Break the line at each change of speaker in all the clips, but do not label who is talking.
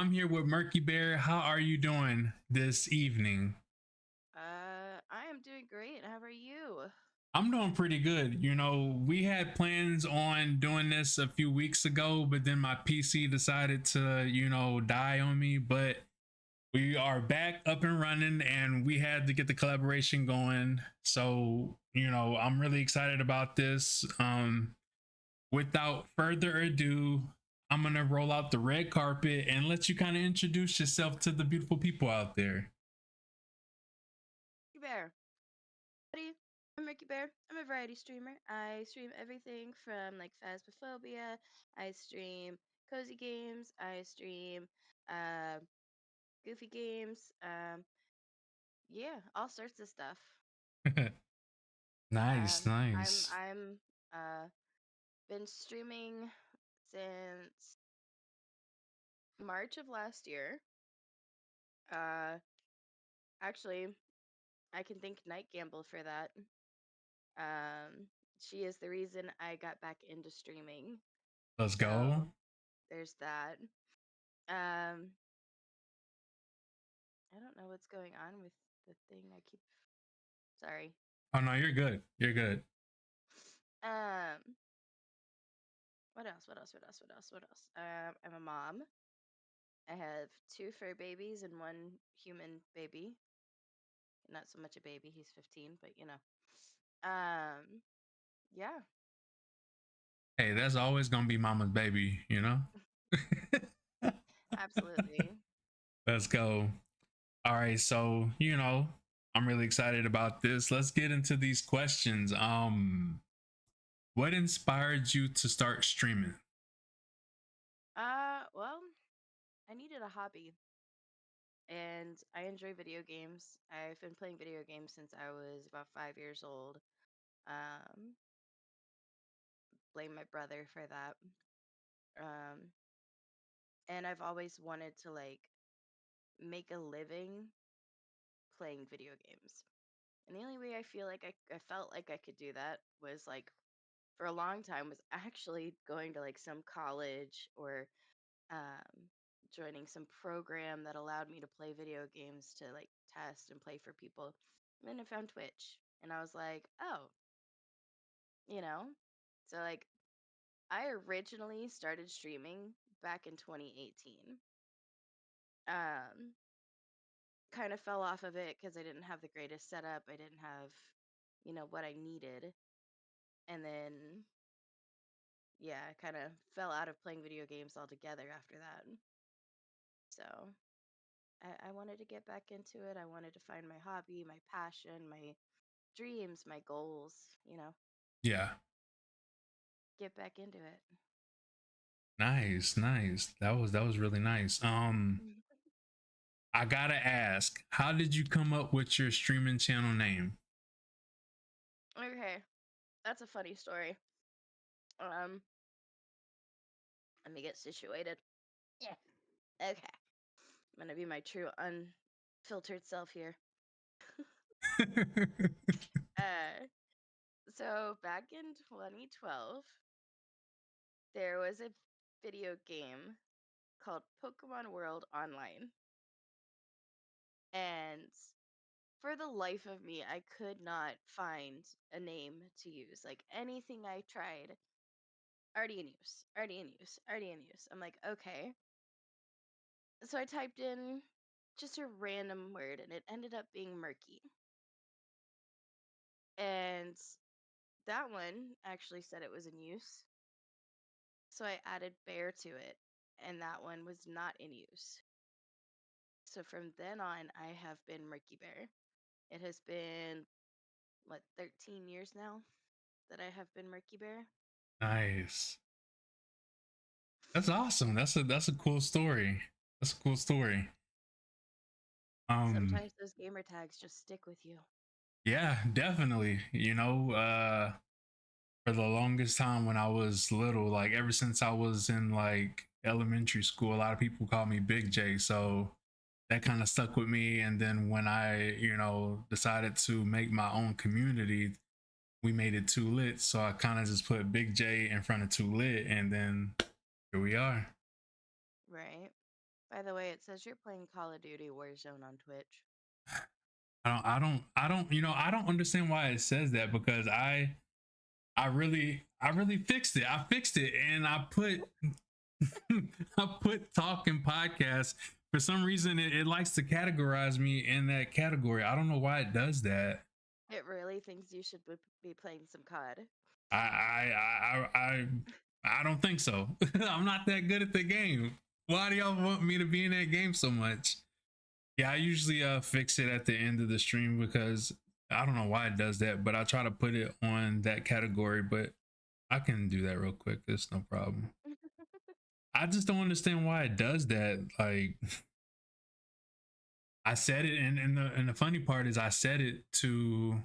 I'm here with Murky Bear. How are you doing this evening?
I am doing great. How are you?
I'm doing pretty good. We had plans on doing this a few weeks ago, but then my PC decided to, die on me. But we are back up and running and we had to get the collaboration going. So, I'm really excited about this. Without further ado, I'm going to roll out the red carpet and let you kind of introduce yourself to the beautiful people out there.
Ricky Bear. Buddy, I'm Ricky Bear. I'm a variety streamer. I stream everything from like Phasmophobia. I stream cozy games. I stream uh, goofy games. Yeah, all sorts of stuff.
Nice, nice.
I'm uh been streaming since March of last year. Uh, actually, I can thank Night Gamble for that. Um, she is the reason I got back into streaming.
Let's go.
So there's that. Um, I don't know what's going on with the thing. I keep sorry.
Oh no, you're good. You're good.
Um, what else? What else? What else? What else? What else? I'm a mom. I have two fur babies and one human baby. Not so much a baby. He's 15, but you know. Yeah,
Hey, that's always gonna be mama's baby.
absolutely.
Let's go. All right, so I'm really excited about this. Let's get into these questions. What inspired you to start streaming?
Well, I needed a hobby, and I enjoy video games. I've been playing video games since I was about 5 years old. Um, blame my brother for that. Um, and I've always wanted to like make a living playing video games. And the only way I feel like I felt like I could do that was like for a long time was actually going to like some college or um, joining some program that allowed me to play video games to like test and play for people. And then I found Twitch and I was like, oh, you know? So like I originally started streaming back in 2018. Um, kind of fell off of it because I didn't have the greatest setup. I didn't have, what I needed. And then, yeah, I kind of fell out of playing video games altogether after that. So I wanted to get back into it. I wanted to find my hobby, my passion, my dreams, my goals,
Yeah.
get back into it.
Nice, nice. That was really nice. I gotta ask, how did you come up with your streaming channel name?
Okay, that's a funny story. Um, Let me get situated. Yeah. Okay. I'm gonna be my true unfiltered self here. Uh, so back in 2012, there was a video game called Pokemon World Online. And for the life of me, I could not find a name to use. Like anything I tried, already in use, already in use, already in use. I'm like, okay. So I typed in just a random word and it ended up being murky. And that one actually said it was in use. So I added bear to it, and that one was not in use. So from then on, I have been Murky Bear. It has been, what, 13 years now that I have been Murky Bear.
Nice. That's awesome. That's a cool story. That's a cool story. Um,
Sometimes those gamer tags just stick with you.
yeah, definitely. For the longest time when I was little, like ever since I was in like elementary school, a lot of people called me Big J. So that kind of stuck with me. And then when I, decided to make my own community, we made it Too Lit. So I kind of just put Big J in front of Too Lit, and then here we are.
Right. By the way, it says you're playing Call of Duty Warzone on Twitch.
I don't understand why it says that because I really fixed it. I fixed it and I put I put talk and podcast. For some reason, it likes to categorize me in that category. I don't know why it does that.
It really thinks you should be playing some COD.
I I I I I don't think so. I'm not that good at the game. Why do y'all want me to be in that game so much? Yeah, I usually fix it at the end of the stream because I don't know why it does that, but I try to put it on that category, but I can do that real quick. It's no problem. I just don't understand why it does that. Like I said it, and the funny part is I said it to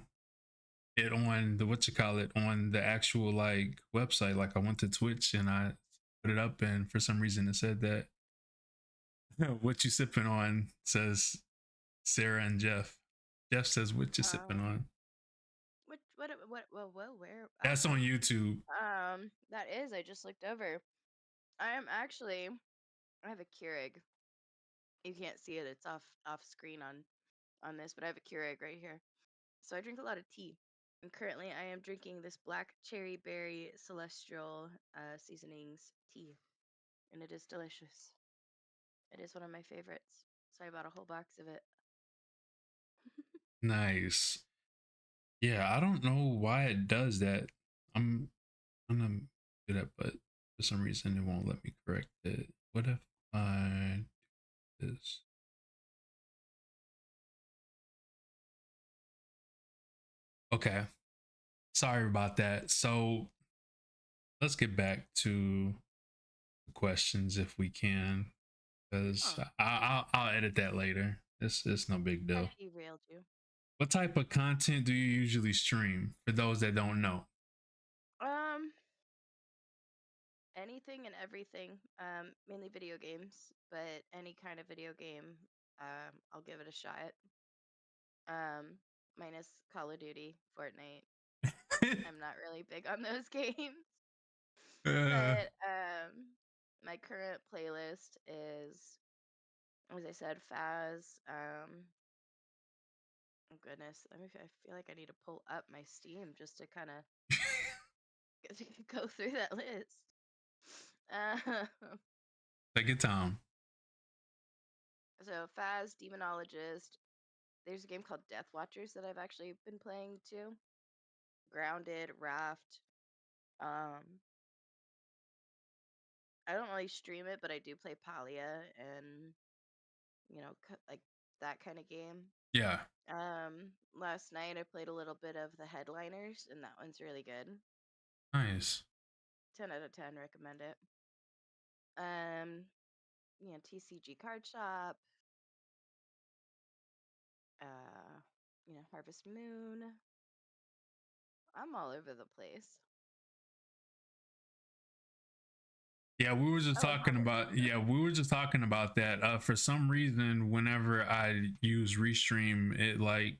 it on the what you call it on the actual like website. Like I went to Twitch and I put it up, and for some reason it said that what you sipping on says Sarah and Jeff. Jeff says what you sipping
Um,
on.
well, where?
That's on YouTube.
That is. I just looked over. I am actually. I have a Keurig. You can't see it. It's off screen on this, but I have a Keurig right here. So I drink a lot of tea. And currently, I am drinking this black cherry berry celestial seasonings tea, and it is delicious. It is one of my favorites. So I bought a whole box of it.
Nice. Yeah, I don't know why it does that. I'm gonna do that, but for some reason it won't let me correct it. What if I do this? Okay. Sorry about that. So let's get back to the questions if we can, because
Huh.
I'll edit that later. It's no big
I
deal.
derailed you.
What type of content do you usually stream for those that don't know?
Um, anything and everything. Mainly video games, but any kind of video game, I'll give it a shot. Um, minus Call of Duty, Fortnite. I'm not really big on those games.
uh,
But my current playlist is, as I said, Faz. Oh goodness, I feel like I need to pull up my Steam just to kind of go through that list. Uh,
Take your time.
so Faz, Demonologist. There's a game called Death Watchers that I've actually been playing too. Grounded, Raft. Um, I don't really stream it, but I do play Palia and like that kind of game.
Yeah,
Last night I played a little bit of the Headliners, and that one's really good.
nice.
10 out of 10, recommend it. Um, TCG Card Shop, Harvest Moon. I'm all over the place.
Yeah, we were just
Oh, and
talking
Hobbit.
about yeah, we were just talking about that. For some reason, whenever I use Restream, it like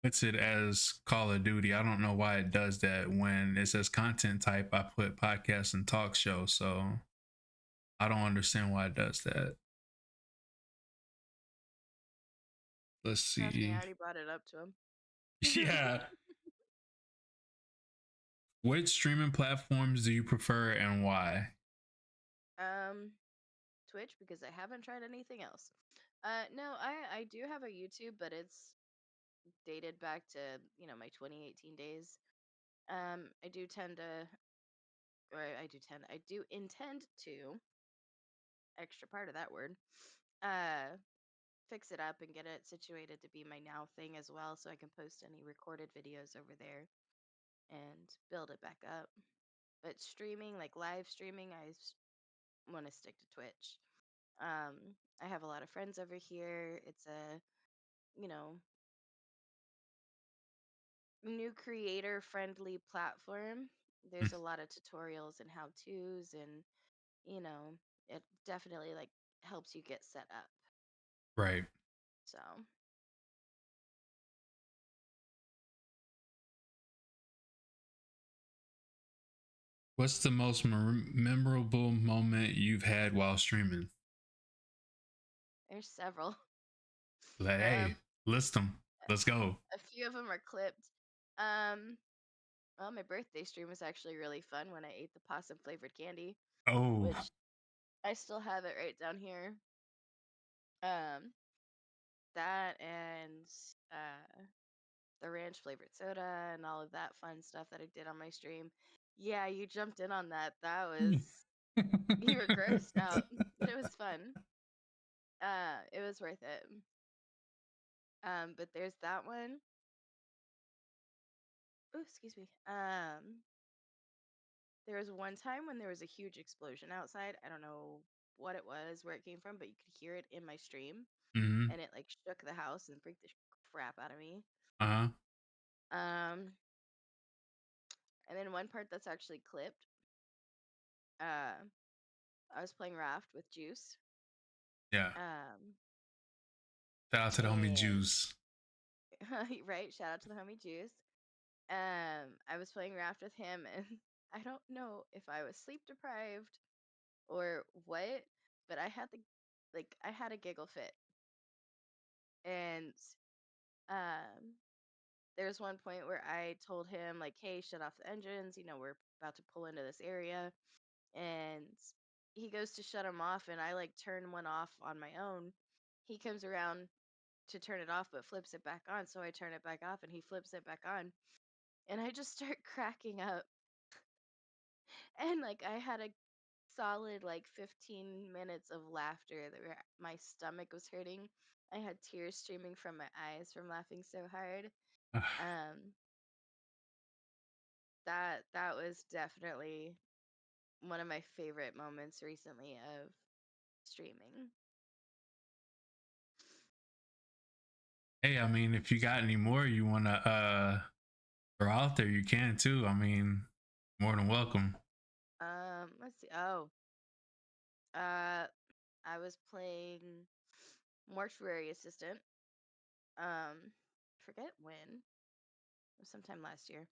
puts it as Call of Duty. I don't know why it does that. When it says content type, I put podcast and talk show. So I don't understand why it does that. Let's
Trust me, I
see.
already brought it up to him.
Yeah. Which streaming platforms do you prefer and why?
um, Twitch, because I haven't tried anything else. No, I do have a YouTube, but it's dated back to my 2018 days. I do tend to, or I do intend to, extra part of that word, uh, fix it up and get it situated to be my now thing as well, so I can post any recorded videos over there and build it back up. But streaming, like live streaming, want to stick to Twitch. I have a lot of friends over here. It's a, you know, new creator friendly platform.
Hmm,
There's a lot of tutorials and how to's, and you know, it definitely like helps you get set up.
right.
So,
What's the most memorable moment you've had while streaming?
There's several.
Like, hey,
Um,
list them. Let's go.
a few of them are clipped. Um, well, my birthday stream was actually really fun when I ate the possum flavored candy,
Oh.
which I still have it right down here. Um, that and uh the ranch flavored soda and all of that fun stuff that I did on my stream. Yeah, you jumped in on that. That was you were grossed out, but it was fun. It was worth it. But there's that one. Oh, excuse me. There was one time when there was a huge explosion outside. I don't know what it was, where it came from, but you could hear it in my stream,
Hmm.
and it like shook the house and freaked the crap out of me.
Uh-huh.
Um, and then one part that's actually clipped. Uh, I was playing Raft with Juice.
Yeah.
Um,
Shout out to the homie
and
Juice.
right, shout out to the homie Juice. I was playing Raft with him, and I don't know if I was sleep deprived or what, but I had a giggle fit, and um, there was one point where I told him like, "Hey, shut off the engines. We're about to pull into this area," and he goes to shut them off, and I like turn one off on my own. He comes around to turn it off, but flips it back on, so I turn it back off, and he flips it back on, and I just start cracking up, and like I had a solid like 15 minutes of laughter that my stomach was hurting. I had tears streaming from my eyes from laughing so hard. Um, that was definitely one of my favorite moments recently of streaming.
Hey, I mean, if you got any more you wanna throw out there, you can too. I mean, more than welcome.
Let's see. Oh, uh, I was playing Mortuary Assistant. Forget when. It was sometime last year.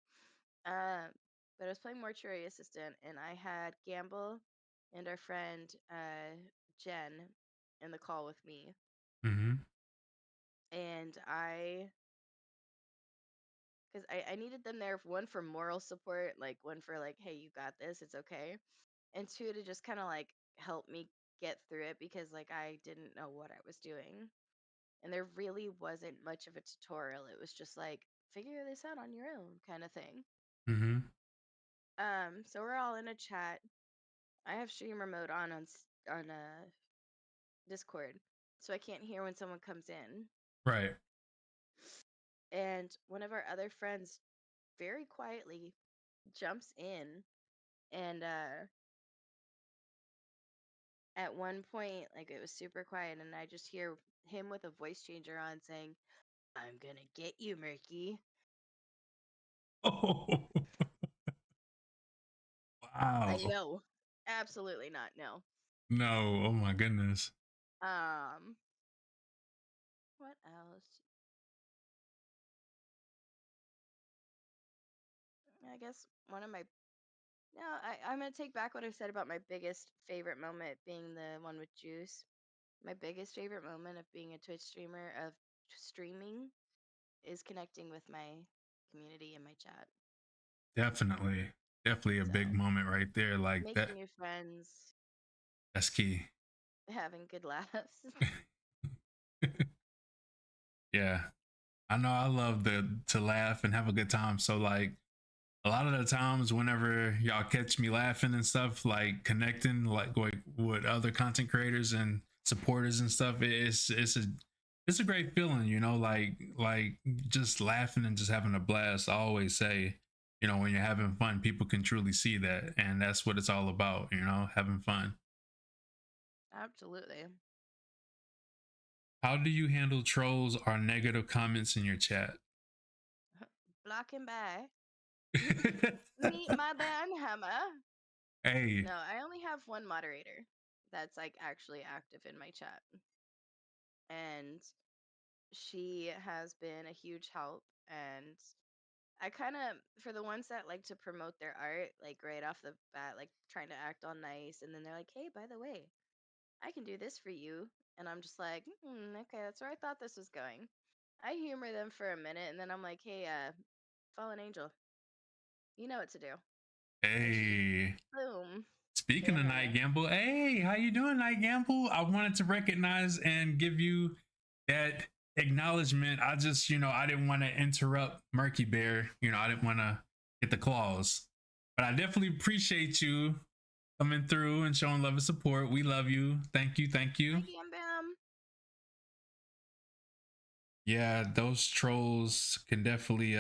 Um, but I was playing Mortuary Assistant, and I had Gamble and our friend Jen in the call with me,
Hmm.
and because I needed them there, one for moral support, like one for like, hey, you got this, it's okay, and two to just kind of like help me get through it because like I didn't know what I was doing, and there really wasn't much of a tutorial. It was just like figure this out on your own kind of thing.
Hmm.
So we're all in a chat. I have streamer mode on Discord, so I can't hear when someone comes in.
Right.
And one of our other friends very quietly jumps in, and at one point, like it was super quiet, and I just hear him with a voice changer on saying, "I'm gonna get you, Murky."
Oh,
Like
wow.
no, absolutely not. No.
No. Oh my goodness.
Um, what else? I guess one of my no, I'm gonna take back what I said about my biggest favorite moment being the one with Juice. My biggest favorite moment of being a Twitch streamer of streaming is connecting with my community and my chat.
Definitely. Definitely a
So
big moment right there. Like that.
making new friends,
That's key.
having good laughs.
Yeah. I know I love to laugh and have a good time. So like a lot of the times whenever y'all catch me laughing and stuff, like connecting like with other content creators and supporters and stuff, it's a great feeling, like just laughing and just having a blast. I always say, when you're having fun, people can truly see that. And that's what it's all about, having fun.
Absolutely.
How do you handle trolls or negative comments in your chat?
Block him by. Meet my banhammer.
Hey.
No, I only have one moderator that's like actually active in my chat. And she has been a huge help. And I kind of, for the ones that like to promote their art, like right off the bat, like trying to act all nice. And then they're like, hey, by the way, I can do this for you. And I'm just like, okay, that's where I thought this was going. I humor them for a minute, and then I'm like, hey, fallen angel, you know what to do. And she just
Hey,
boom,
speaking
in
of Night
there.
Gamble, hey, how you doing, Night Gamble? I wanted to recognize and give you that acknowledgement. I just, I didn't want to interrupt Murky Bear. I didn't want to get the claws, but I definitely appreciate you coming through and showing love and support. We love you. Thank you. Thank
Hi,
you.
Gam Bam.
Yeah, those trolls can definitely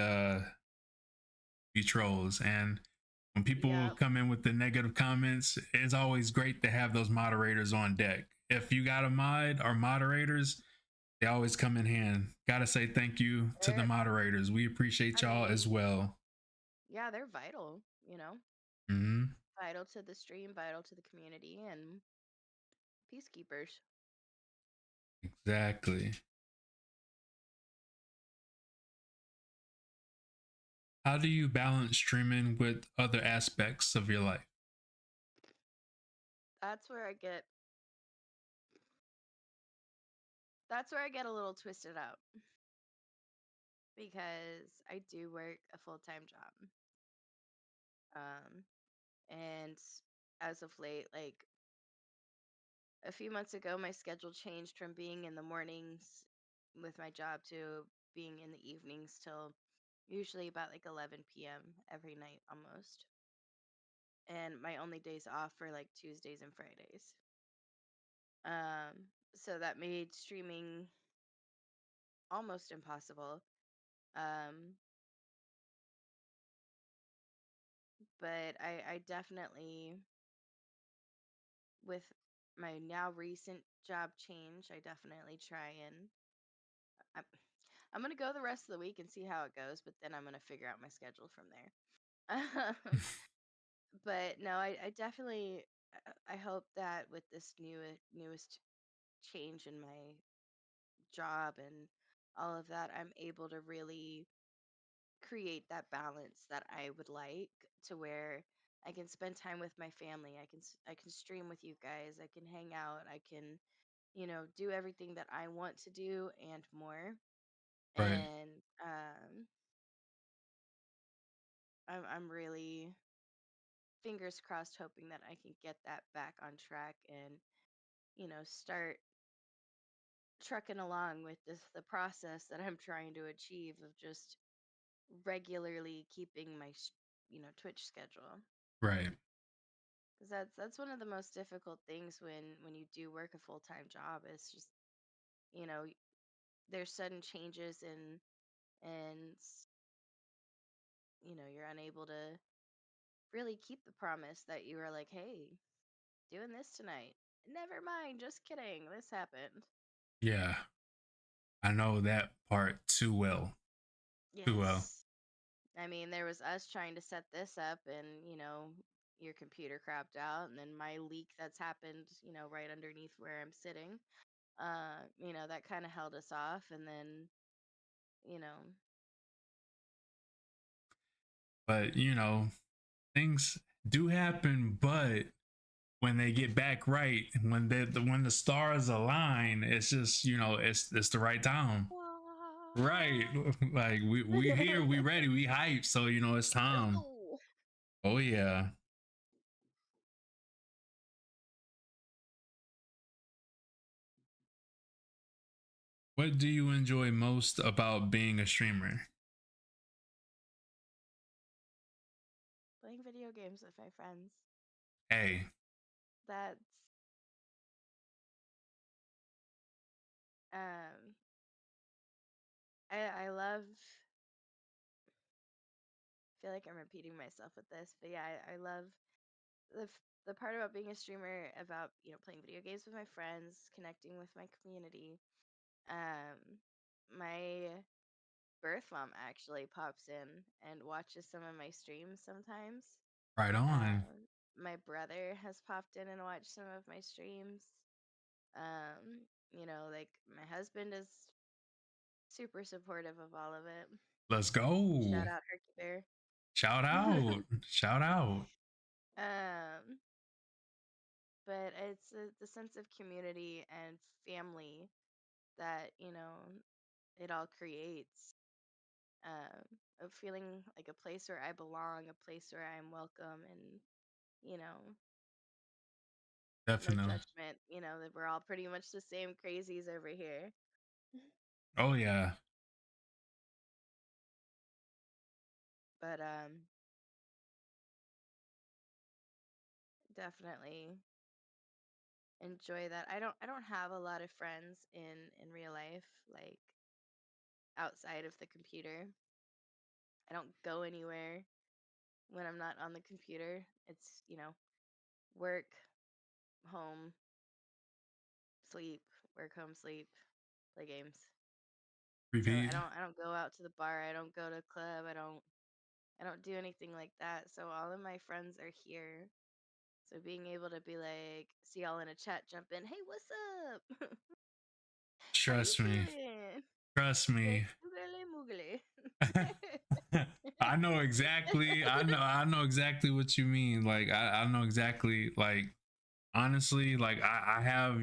be trolls. And when people
Yep.
come in with the negative comments, it's always great to have those moderators on deck. If you got a mod or moderators, they always come in hand. Gotta say thank you to the
They're,
moderators. We appreciate
I
y'all as
mean,
well.
yeah, they're vital,
Hmm.
vital to the stream, vital to the community, and peacekeepers.
Exactly. How do you balance streaming with other aspects of your life?
That's where I get, that's where I get a little twisted up because I do work a full-time job. Um, and as of late, like a few months ago, my schedule changed from being in the mornings with my job to being in the evenings till usually about like 11 p.m. every night almost. And my only days off are like Tuesdays and Fridays. So that made streaming almost impossible. Um, but I definitely, with my now recent job change, I definitely try and I'm, I'm gonna go the rest of the week and see how it goes, but then I'm gonna figure out my schedule from there. But no, I definitely I hope that with this newest change in my job and all of that, I'm able to really create that balance that I would like to where I can spend time with my family. I can stream with you guys. I can hang out. I can, do everything that I want to do and more.
Right.
And I'm really fingers crossed hoping that I can get that back on track and, start trucking along with the process that I'm trying to achieve of just regularly keeping my Twitch schedule.
Right.
Because that's one of the most difficult things when you do work a full-time job. It's just, you know there's sudden changes and you're unable to really keep the promise that you were like, hey, doing this tonight. Never mind, just kidding, this happened.
Yeah. I know that part too well. Too well.
Yes. I mean, there was us trying to set this up, and your computer crapped out, and then my leak that's happened, right underneath where I'm sitting. That kind of held us off, and then, you know,
But things do happen, but when they get back right, when the stars align, it's just it's the right time. Right. Like we here, we ready, we hype, so it's
let's
time.
go.
Oh yeah. What do you enjoy most about being a streamer?
Playing video games with my friends.
Hey,
That's um, I love. Feel like I'm repeating myself with this, but yeah, I love the part about being a streamer, about playing video games with my friends, connecting with my community. My birth mom actually pops in and watches some of my streams sometimes.
right on.
My brother has popped in and watched some of my streams. Like my husband is super supportive of all of it.
Let's
Shout
go.
out Herky Bear.
Shout out. Shout out.
um, but it's the sense of community and family that, it all creates. Of feeling like a place where I belong, a place where I'm welcome, and, you know, no
Definitely.
judgment, that we're all pretty much the same crazies over here.
Oh yeah.
But definitely enjoy that. I don't have a lot of friends in real life, like outside of the computer. I don't go anywhere when I'm not on the computer. It's, work, home, sleep, work, home, sleep, play games. So I
Repeat.
don't I don't go out to the bar, I don't go to a club, I don't do anything like that. So all of my friends are here. So being able to be like, see y'all in a chat, jump in, hey, what's up? How you
Trust me.
doing?
Trust
Be like,
me.
oogly
I know exactly. I know exactly what you mean. Like I know exactly. Like honestly, like I have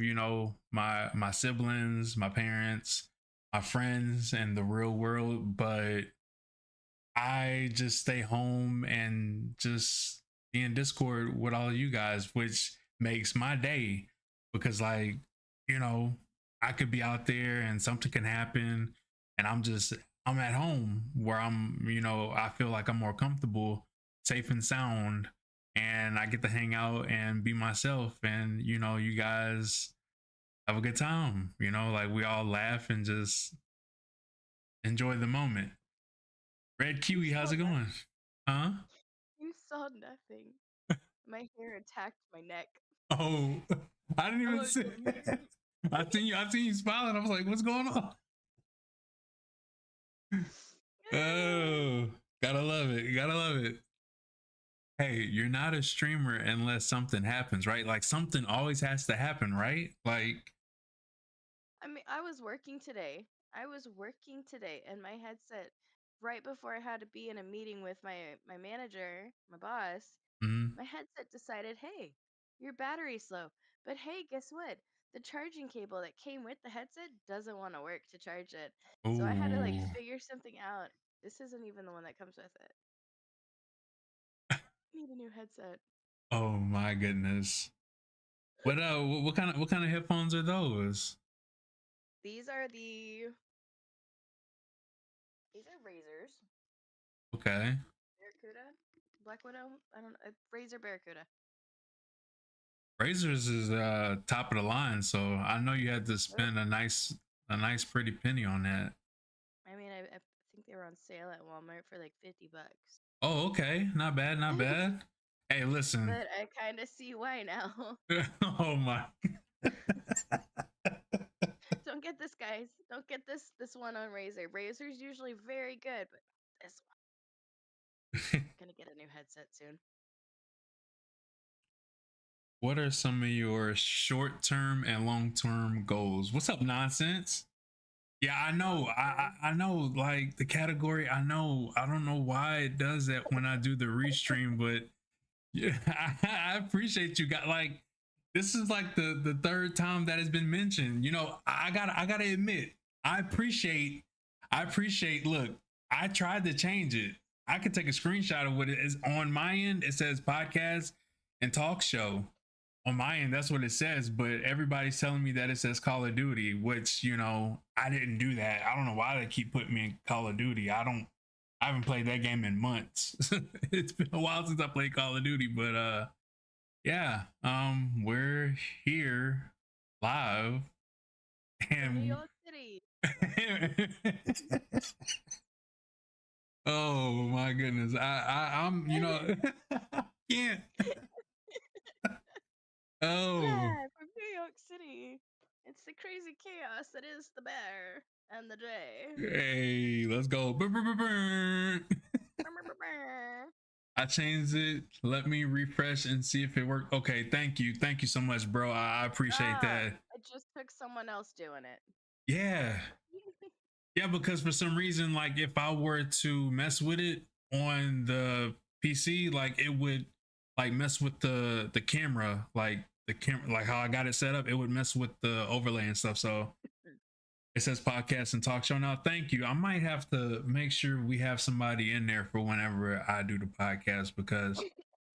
my siblings, my parents, my friends, and the real world, but I just stay home and just be in Discord with all of you guys, which makes my day because, like, you know, I could be out there and something can happen, and I'm at home where I feel like I'm more comfortable, safe and sound, and I get to hang out and be myself, and you guys have a good time, like we all laugh and just enjoy the moment. Red
You
Kiwi, how's
saw
it
nothing.
going? Huh?
You saw nothing. My hair attacked my neck.
Oh, I didn't
I'm
even
like,
see it. I seen you smiling. I was like, what's going on? Oh, gotta love it. Gotta love it. Hey, you're not a streamer unless something happens, right? Like something always has to happen, right? Like,
I mean, I was working today. I was working today, and my headset, right before I had to be in a meeting with my manager, my boss,
mm,
my headset decided, hey, your battery's low. But hey, guess what? The charging cable that came with the headset doesn't want to work to charge it. So I had to like
oh,
figure something out. This isn't even the one that comes with it. Need a new headset.
oh my goodness. What kind of headphones are those?
These are these are razors.
Okay.
Barracuda, Black Widow. I don't know. Razor Barracuda.
Razors is top of the line, so I know you had to
Yep.
spend a nice pretty penny on that.
I mean, I think they were on sale at Walmart for like $50.
Oh, okay. Not bad, not bad. Hey, listen.
But I kind of see why now.
Oh my.
Don't get this, guys. Don't get this one on Razor. Razor's usually very good, but this one. Gonna get a new headset soon.
What are some of your short-term and long-term goals? What's up, nonsense? Yeah, I know.
Long
I,
term.
I I know. Like the category, I know. I don't know why it does that when I do the restream, but yeah, I appreciate you. Got like this is like the third time that has been mentioned. I gotta admit, I appreciate. I appreciate. Look, I tried to change it. I could take a screenshot of what it is on my end. It says podcast and talk show on my end. That's what it says. But everybody's telling me that it says Call of Duty, which I didn't do that. I don't know why they keep putting me in Call of Duty. I haven't played that game in months. It's been a while since I played Call of Duty, but yeah, we're here live
In New
and
York City.
oh my goodness. I'm can't. Oh,
Live from New York City. It's the crazy chaos that is the bear and the J.
hey, let's go. I changed it. Let me refresh and see if it worked. Okay, thank you. Thank you so much, bro. I appreciate
Ah,
that.
it just took someone else doing it.
Yeah. Yeah, because for some reason, like if I were to mess with it on the PC, like it would like mess with the camera, like the camera, like how I got it set up, it would mess with the overlay and stuff. So it says podcast and talk show now. Thank you. I might have to make sure we have somebody in there for whenever I do the podcast, because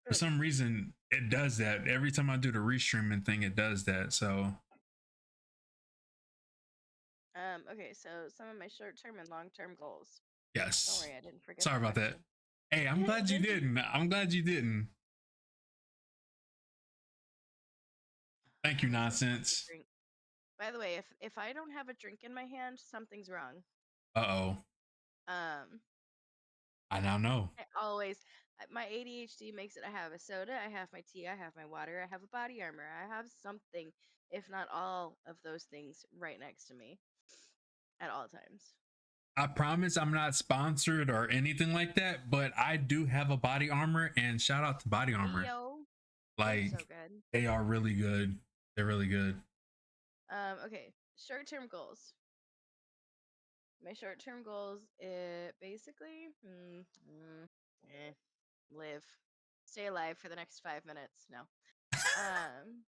for some reason it does that. Every time I do the restreaming thing, it does that. So
Okay, so some of my short-term and long-term goals. Don't
yes.
worry, I didn't forget
Sorry
the
about that.
question.
Hey, I'm glad you didn't. I'm glad you didn't. Thank you,
I just want to
nonsense.
drink. By the way, if I don't have a drink in my hand, something's wrong.
Uh-oh.
Um,
I now know.
I always my ADHD makes it. I have a soda, I have my tea, I have my water, I have a body armor, I have something, if not all of those things, right next to me at all times.
I promise I'm not sponsored or anything like that, but I do have a body armor, and shout out to body armor.
Yo, they're so
Like,
good.
they are really good. They're really good.
Okay, short-term goals. My short-term goals, basically, live, stay alive for the next 5 minutes. No. Um,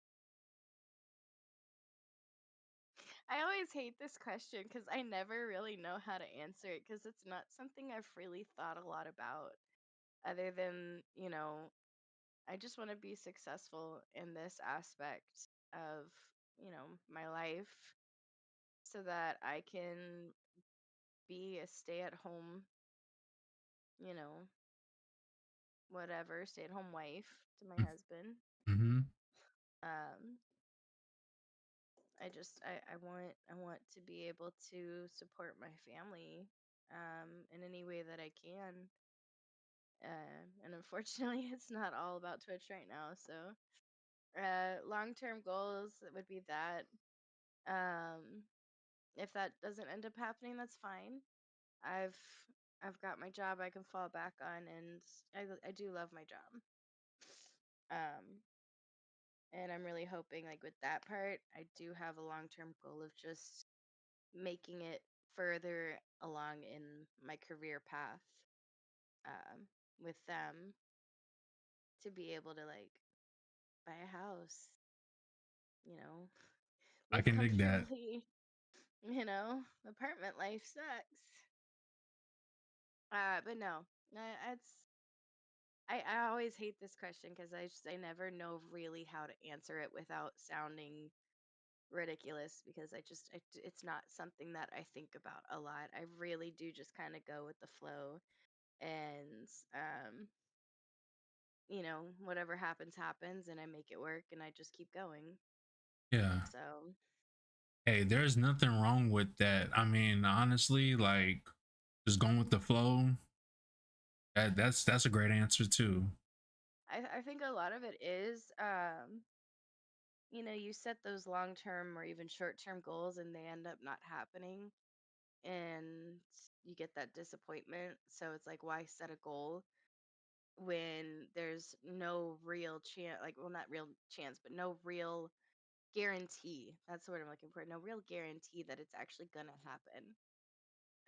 I always hate this question because I never really know how to answer it because it's not something I've really thought a lot about, other than, I just want to be successful in this aspect of, my life so that I can be a stay-at-home, you know, whatever, stay-at-home wife to my husband.
Mm-hmm.
Um, I want to be able to support my family in any way that I can. And unfortunately, it's not all about Twitch right now. So, long-term goals would be that. Um, if that doesn't end up happening, that's fine. I've I've got my job I can fall back on, and I do love my job. Um, and I'm really hoping, like with that part, I do have a long-term goal of just making it further along in my career path, um, with them, to be able to like buy a house, you know,
I
live
can dig that.
comfortably. Apartment life sucks. But no, it's I always hate this question because I never know really how to answer it without sounding ridiculous, because it's not something that I think about a lot. I really do just kind of go with the flow, and whatever happens, and I make it work, and I just keep going.
Yeah.
So
Hey, there's nothing wrong with that. I mean, honestly, like just going with the flow, that's a great answer too.
I think a lot of it is, you set those long-term or even short-term goals and they end up not happening, and you get that disappointment. So it's like, why set a goal when there's no real chance, like, well, not real chance, but no real guarantee. That's the word I'm looking for. No real guarantee that it's actually gonna happen.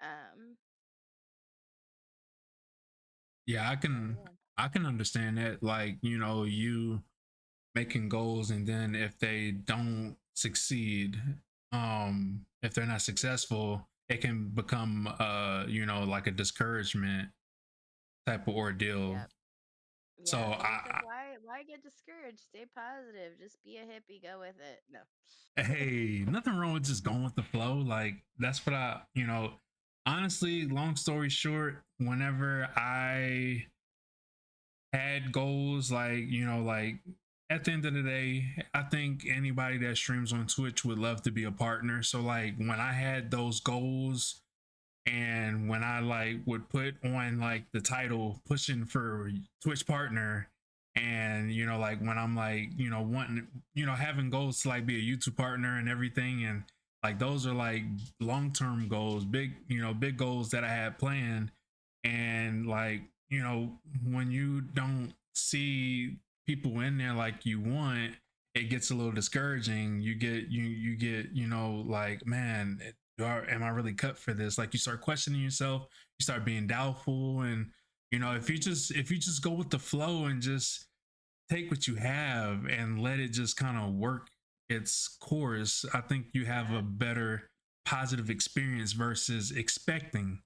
Um,
Yeah,
so yeah.
I can understand that. Like, you making goals, and then if they don't succeed, if they're not
Mhm.
successful, it can become like a discouragement type of ordeal.
Yep.
So
Yeah, and it's like, why get discouraged? Stay positive. Just be a hippie. Go with it. No.
hey, nothing wrong with just going with the flow. Like, that's what honestly, long story short, whenever I had goals, like at the end of the day, I think anybody that streams on Twitch would love to be a partner. So like when I had those goals, and when I like would put on like the title pushing for Twitch partner, and like when I'm like wanting having goals to like be a YouTube partner and everything, and like those are like long-term goals, big goals that I had planned. And like when you don't see people in there like you want, it gets a little discouraging. You get like, man, am I really cut for this? Like, you start questioning yourself, you start being doubtful. And if you
Mhm.
just go with the flow and just take what you have and let it just kind of work its course, I think you have a
Yeah,
better positive experience versus expecting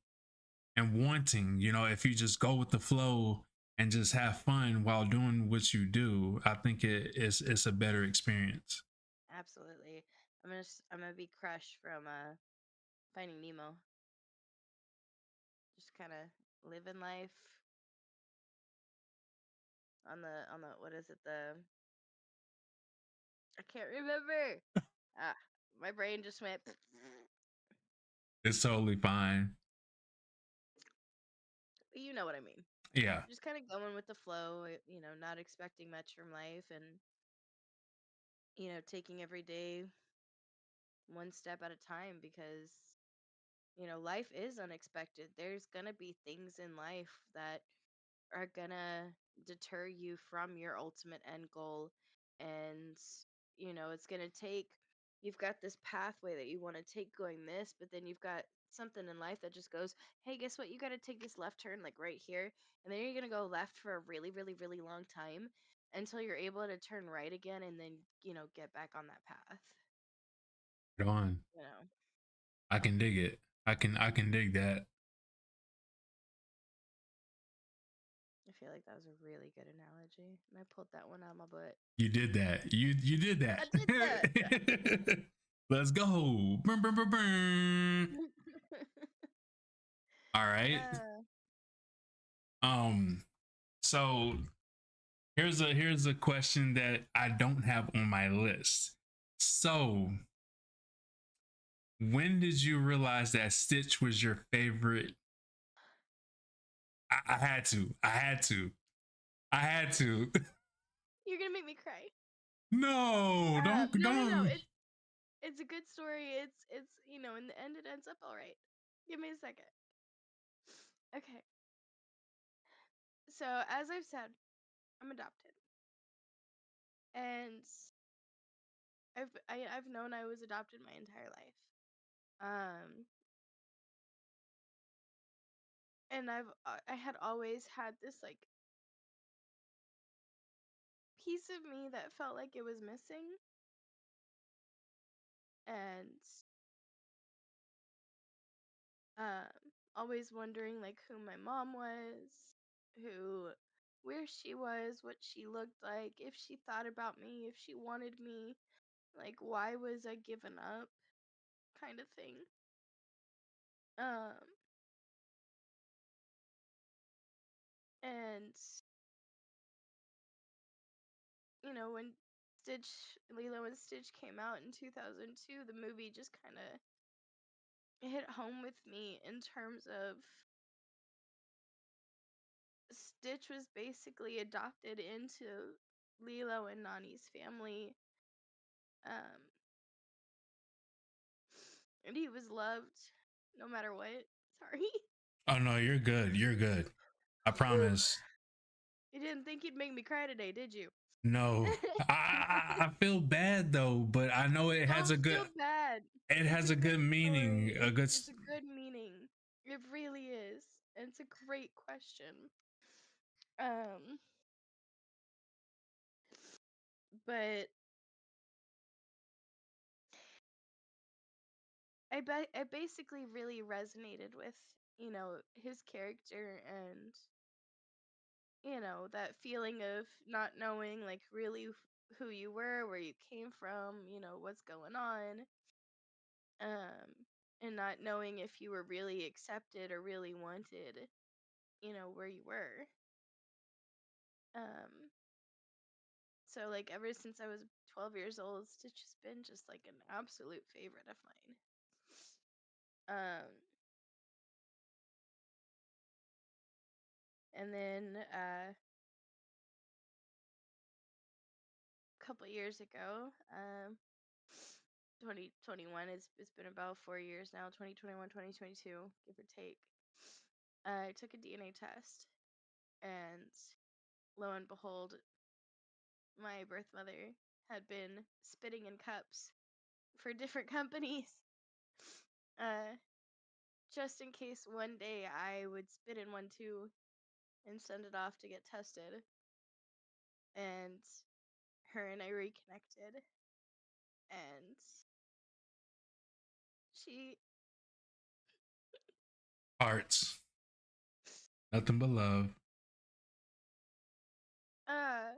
and wanting. If you just go with the flow and just have fun while doing what you do, I think it's a better experience.
absolutely. I'm gonna be Crush from Finding Nemo. Just kind of living life on the what is it, the I can't remember. Ah, my brain just went.
It's totally fine.
You know what I mean.
Yeah.
Just kind of going with the flow, not expecting much from life, and taking every day one step at a time, because life is unexpected. There's gonna be things in life that are gonna deter you from your ultimate end goal. And it's gonna take, you've got this pathway that you want to take going this, but then you've got something in life that just goes, hey, guess what, you got to take this left turn like right here, and then you're gonna go left for a really really really long time until you're able to turn right again, and then get back on that path.
Right on.
you know
I can dig it. I can dig that.
I feel like that was a really good analogy, and I pulled that one out of my butt.
You did that. You did
I did that.
that. Let's go. Brr, brr, brr, brr. All right.
uh,
Um. So here's a question that I don't have on my list. So when did you realize that Stitch was your favorite? I had to. I had to. I had to.
you're gonna make me cry.
No, don't
No, no, no.
don't.
It's a good story. It's in the end it ends up all right. Give me a second. Okay. So as I've said, I'm adopted, and I've known I was adopted my entire life. Um, and I had always had this like piece of me that felt like it was missing, and um, always wondering like who my mom was, who, where she was, what she looked like, if she thought about me, if she wanted me, like why was I given up, kind of thing. Um, and when Stitch, Lilo and Stitch came out in 2002, the movie just kind of hit home with me in terms of Stitch was basically adopted into Lilo and Nani's family. Um, and he was loved no matter what. Sorry.
Oh no, you're good. You're good. I promise.
You didn't think you'd make me cry today, did you?
No, I feel bad though, but I know it has
Don't
a good
feel bad.
it
It's
has
a
a
good
good meaning.
story.
A good.
It's a good meaning. It really is. And it's a great question. Um, but I basically really resonated with, his character, and that feeling of not knowing like really who you were, where you came from, what's going on, and not knowing if you were really accepted or really wanted, where you were. Um, so like ever since I was 12 years old, Stitch has been just like an absolute favorite of mine. Um, and then a couple years ago, 2021, it's been about 4 years now, 2021, 2022, give or take. I took a DNA test, and lo and behold, my birth mother had been spitting in cups for different companies, uh, just in case one day I would spit in one too and send it off to get tested. and her and I reconnected, and she
Hearts, nothing but love.
uh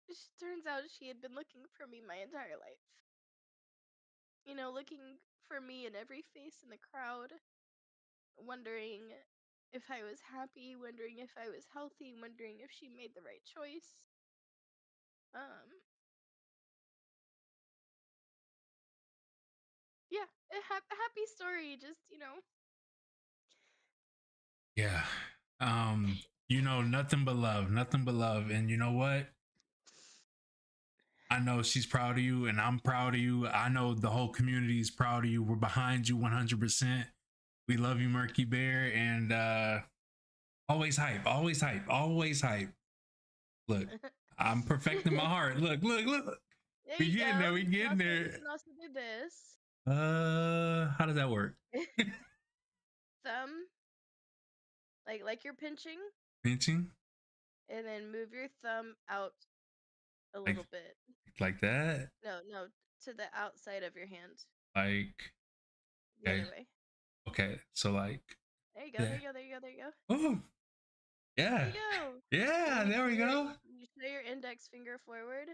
it turns out she had been looking for me my entire life. You know, looking for me in every face in the crowd, wondering if I was happy, wondering if I was healthy, wondering if she made the right choice. Um, yeah, a happy story. Just
Yeah. Nothing but love, nothing but love. And you know what? I know she's proud of you, and I'm proud of you. I know the whole community is proud of you. We're behind you 100%. We love you, Murky Bear, and always hype, always hype, always hype. Look, I'm perfecting my heart. Look, look, look.
there
We
you
getting
go.
there. We getting
You
there.
can also do this.
How does that work?
Thumb, like you're pinching,
Pinching,
and then move your thumb out a
like
little bit.
like that,
No, no, to the outside of your hand.
like
The
okay,
other way.
okay. So like
There you go. There
that.
you go. There you go. There you go.
Oh,
There
yeah,
you go. And
yeah.
then
There we go.
you show your index finger forward.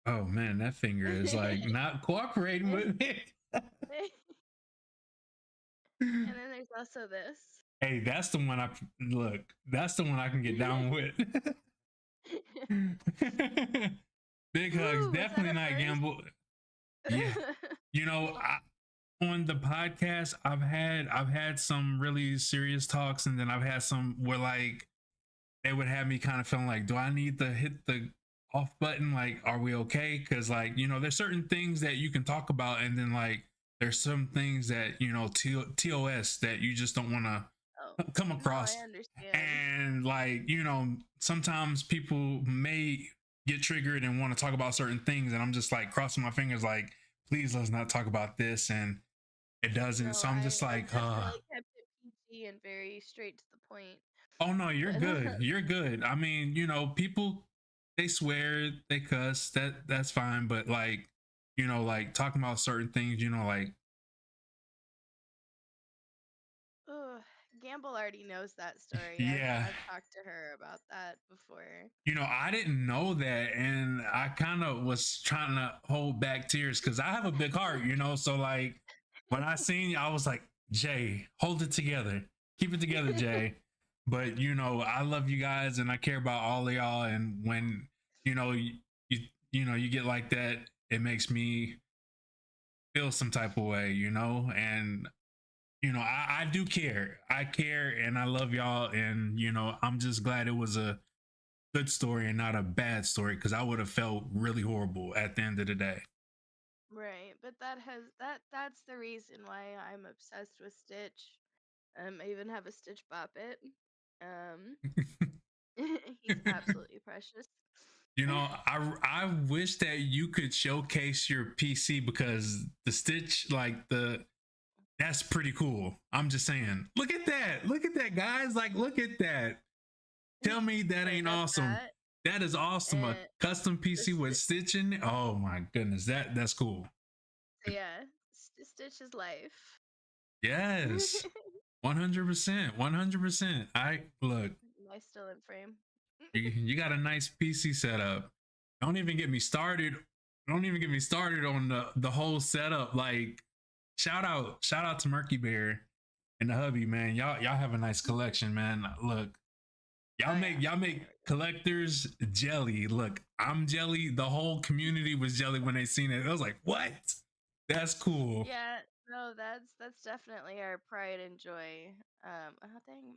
Oh man, that finger is like not cooperating with me.
And then there's also this.
Hey, that's the one I look. That's the one I can get down with. Big hugs,
Woo, was that
definitely
a
not
first?
gamble. Yeah, on the podcast, I've had some really serious talks, and then I've had some where like it would have me kind of feeling like, do I need to hit the off button? Like, are we okay? Because like there's certain things that you can talk about, and then like there's some things that TOS that you just don't want to
Oh,
come
no, I
across.
understand.
And like sometimes people may get triggered and want to talk about certain things, and I'm just like crossing my fingers like, please let's not talk about this, and it doesn't.
No,
So I'm just
I
like,
definitely kept it PG and very straight to the point.
oh no, you're
But
good, you're good. I mean, people, they swear, they cuss, that's fine, but like like talking about certain things, like
ugh, Gamble already knows that story. I've
yeah.
I've talked to her about that before.
I didn't know that, and I kind of was trying to hold back tears because I have a big heart, so like when I seen you, I was like, Jay, hold it together, keep it together, Jay. But I love you guys, and I care about all of y'all. And when you get like that, it makes me feel some type of way, and I do care. I care, and I love y'all, and I'm just glad it was a good story and not a bad story, because I would have felt really horrible at the end of the day.
Right, but that's the reason why I'm obsessed with Stitch. I even have a Stitch Boppet. Um, he's absolutely precious.
I wish that you could showcase your PC, because the Stitch, like that's pretty cool. I'm just saying. Look at that. Look at that, guys. Like, look at that. Tell me that
So I
ain't
got
awesome.
that,
That is awesome. A
and
custom PC
this.
with stitching. Oh my goodness. That's cool.
So yeah, Stitch is life.
Yes. 100%. 100%. I look,
Am I still in frame?
you got a nice PC setup. Don't even get me started. Don't even get me started on the whole setup. Like, shout out to Murky Bear and the hubby, man. Y'all have a nice collection, man. Look,
Oh yeah.
y'all make collectors jelly. Look, I'm jelly. The whole community was jelly when they seen it. I was like, what? That's cool.
Yeah, no, that's definitely our pride and joy. Oh dang,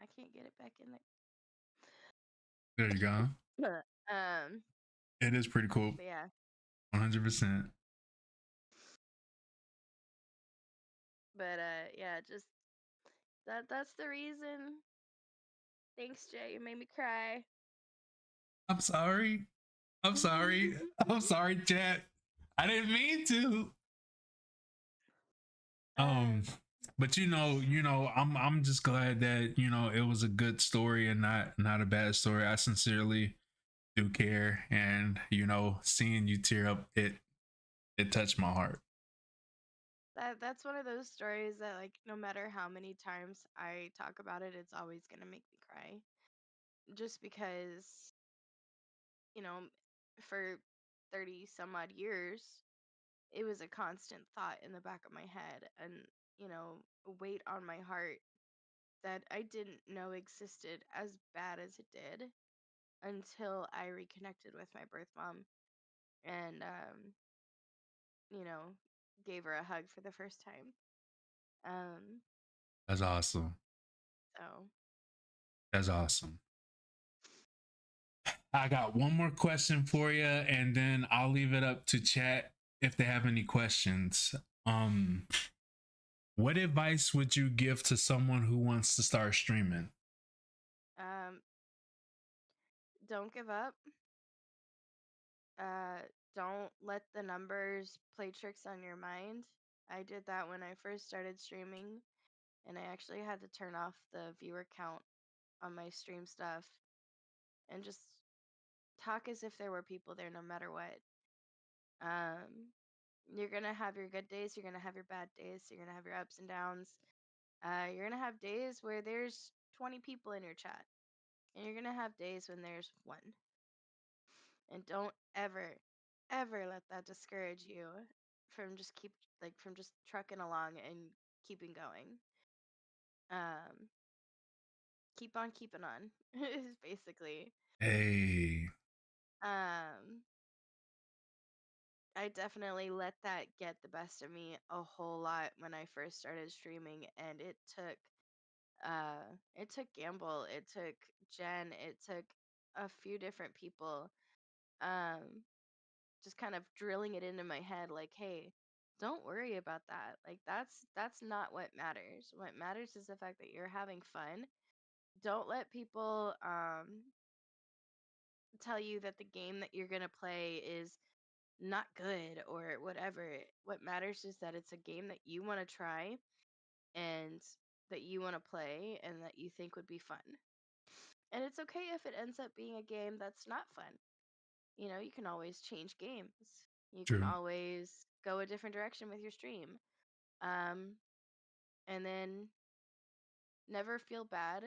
I can't get it back in
There you go.
there.
It is pretty cool.
But yeah,
100%.
but yeah, just that's the reason. Thanks, Jay. You made me cry.
I'm sorry. I'm sorry. I'm sorry, chat. I didn't mean to.
uh,
But I'm just glad that it was a good story and not a bad story. I sincerely do care, and seeing you tear up, it touched my heart.
That's one of those stories that, like, no matter how many times I talk about it, it's always gonna make me cry. Just because, you know, for 30 some odd years, it was a constant thought in the back of my head and, a weight on my heart that I didn't know existed as bad as it did until I reconnected with my birth mom and, you know, gave her a hug for the first time. Um,
That's awesome.
so
That's awesome. I got one more question for you, and then I'll leave it up to chat if they have any questions. Um, what advice would you give to someone who wants to start streaming?
um, don't give up. Uh, don't let the numbers play tricks on your mind. I did that when I first started streaming, and I actually had to turn off the viewer count on my stream stuff and just talk as if there were people there no matter what. Um, you're gonna have your good days, you're gonna have your bad days, you're gonna have your ups and downs. You're gonna have days where there's 20 people in your chat, and you're gonna have days when there's one. And don't ever let that discourage you from from just trucking along and keeping going. Um, keep on keeping on is basically.
Hey,
Um, I definitely let that get the best of me a whole lot when I first started streaming, and it took Gamble, it took Jen, it took a few different people. Um, just kind of drilling it into my head like, hey, don't worry about that. Like that's not what matters. What matters is the fact that you're having fun. Don't let people tell you that the game that you're going to play is not good or whatever. What matters is that it's a game that you want to try and that you want to play and that you think would be fun. And it's okay if it ends up being a game that's not fun. You can always change games. You can
true.
always go a different direction with your stream. Um, and then never feel bad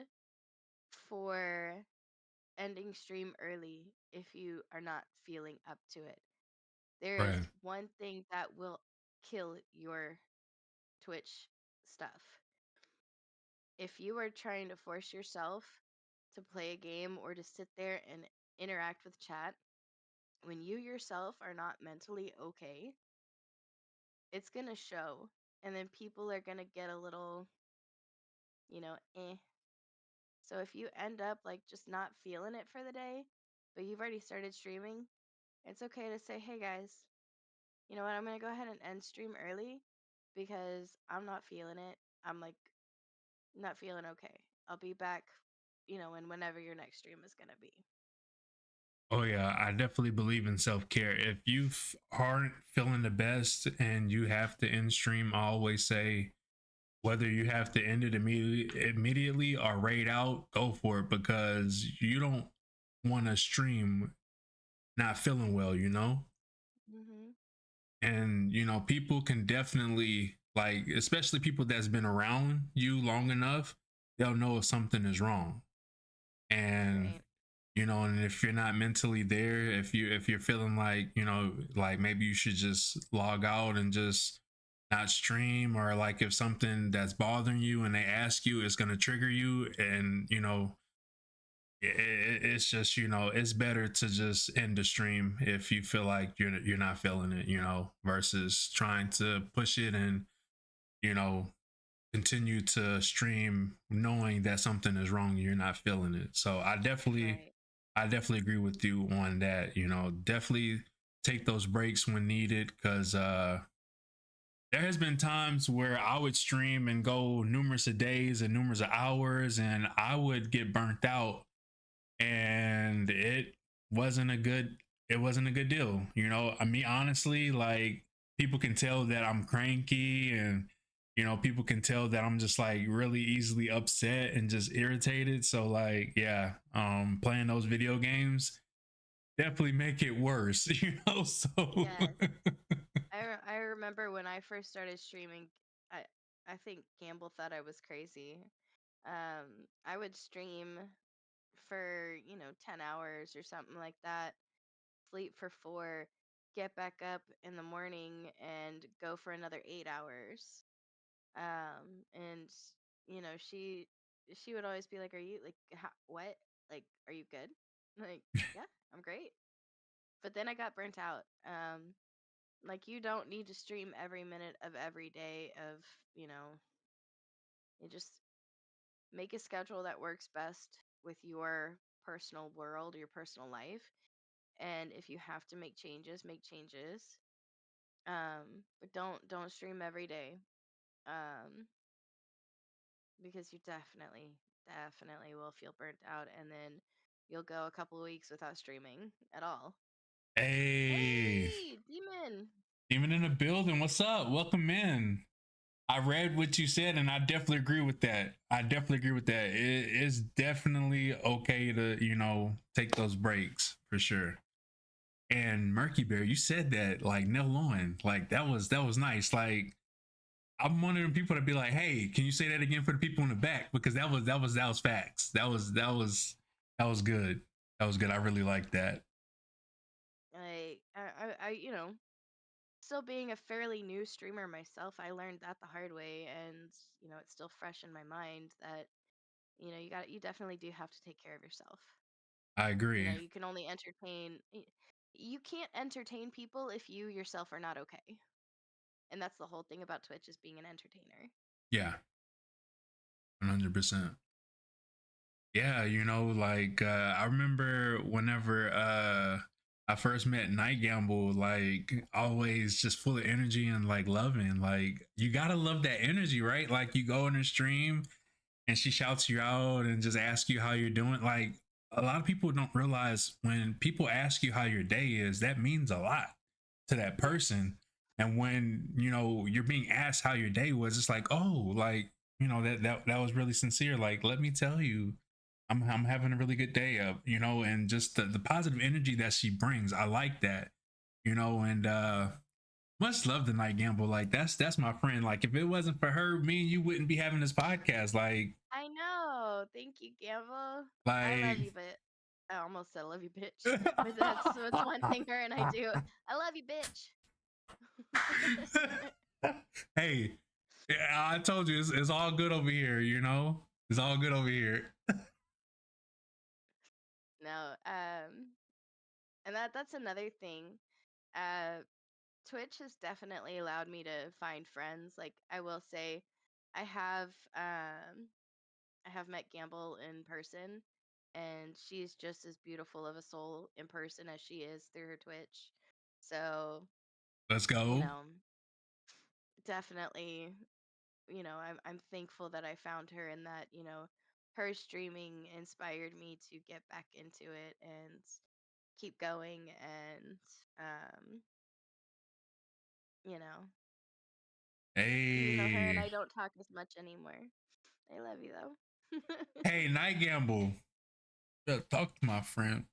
for ending stream early if you are not feeling up to it. There is
Right.
one thing that will kill your Twitch stuff. If you are trying to force yourself to play a game or to sit there and interact with chat, when you yourself are not mentally okay, it's going to show. And then people are going to get a little, eh. So if you end up like just not feeling it for the day, but you've already started streaming, it's okay to say, hey guys, you know what? I'm going to go ahead and end stream early because I'm not feeling it. I'm like not feeling okay. I'll be back, and whenever your next stream is going to be.
Oh yeah, I definitely believe in self care. If you aren't feeling the best and you have to end stream, I always say whether you have to end it immediately or raid out, go for it because you don't want to stream not feeling well,
Hmm.
and people can definitely like, especially people that's been around you long enough, they'll know if something is wrong. And
Right.
and if you're not mentally there, if you're feeling like like maybe you should just log out and just not stream, or like if something that's bothering you and they ask you, it's going to trigger you, and it's just it's better to just end the stream if you feel like you're not feeling it, versus trying to push it and you know continue to stream knowing that something is wrong and you're not feeling it. So
Right.
I definitely agree with you on that. Definitely take those breaks when needed, because there has been times where I would stream and go numerous of days and numerous of hours, and I would get burnt out, and it wasn't a good deal. I mean, honestly, like, people can tell that I'm cranky, and people can tell that I'm just like really easily upset and just irritated. So like, yeah, playing those video games definitely make it worse, So
Yes. I remember when I first started streaming, I I think Gamble thought I was crazy. I would stream for, 10 hours or something like that, sleep for 4, get back up in the morning and go for another 8 hours. And she would always be like, "Are you like what? Like are you good?" Like, "Yeah, I'm great." But then I got burnt out. Like you don't need to stream every minute of every day of, you know, you just make a schedule that works best with your personal world, your personal life. And if you have to make changes, make changes. But don't stream every day. Um, because you definitely will feel burnt out and then you'll go a couple of weeks without streaming at all.
hey,
Hey, demon.
even in the building, what's up? Welcome in. I read what you said, and I definitely agree with that. I definitely agree with that. It's definitely okay to, take those breaks for sure. And Murky Bear, you said that like nail on. Like that was nice. Like I'm one of them people that be like, hey, can you say that again for the people in the back? Because that was facts. That was good. That was good. I really like that.
Like still being a fairly new streamer myself, I learned that the hard way, and it's still fresh in my mind that you definitely do have to take care of yourself.
I agree.
You can only you can't entertain people if you yourself are not okay. And that's the whole thing about Twitch is being an entertainer.
Yeah, 100%. Yeah, like I remember whenever I first met Night Gamble, like always just full of energy and like loving. Like you gotta love that energy, right? Like you go in the stream and she shouts you out and just asks you how you're doing. Like a lot of people don't realize when people ask you how your day is, that means a lot to that
Yes.
person. And when you're being asked how your day was, it's like, oh, like that was really sincere. Like, let me tell you, I'm having a really good day up, and just the positive energy that she brings. I like that, and much love the Night Gamble. Like that's my friend. Like if it wasn't for her, me and you wouldn't be having this podcast.
I know. Thank you, Gamble. I love
Like
you, but I almost said I love you, bitch. But that's one thing her and I do. I love you, bitch.
hey, yeah, I told you it's all good over here, It's all good over here.
No, and that's another thing. Uh, Twitch has definitely allowed me to find friends. Like I will say, I have um I have met Gamble in person, and she's just as beautiful of a soul in person as she is through her Twitch. So,
Let's
you
go.
know, definitely, I'm thankful that I found her and that, her streaming inspired me to get back into it and keep going and um, you know, even though her and
Hey,
I don't talk as much anymore. I love you though.
hey, Night Gamble. Talk to my friend.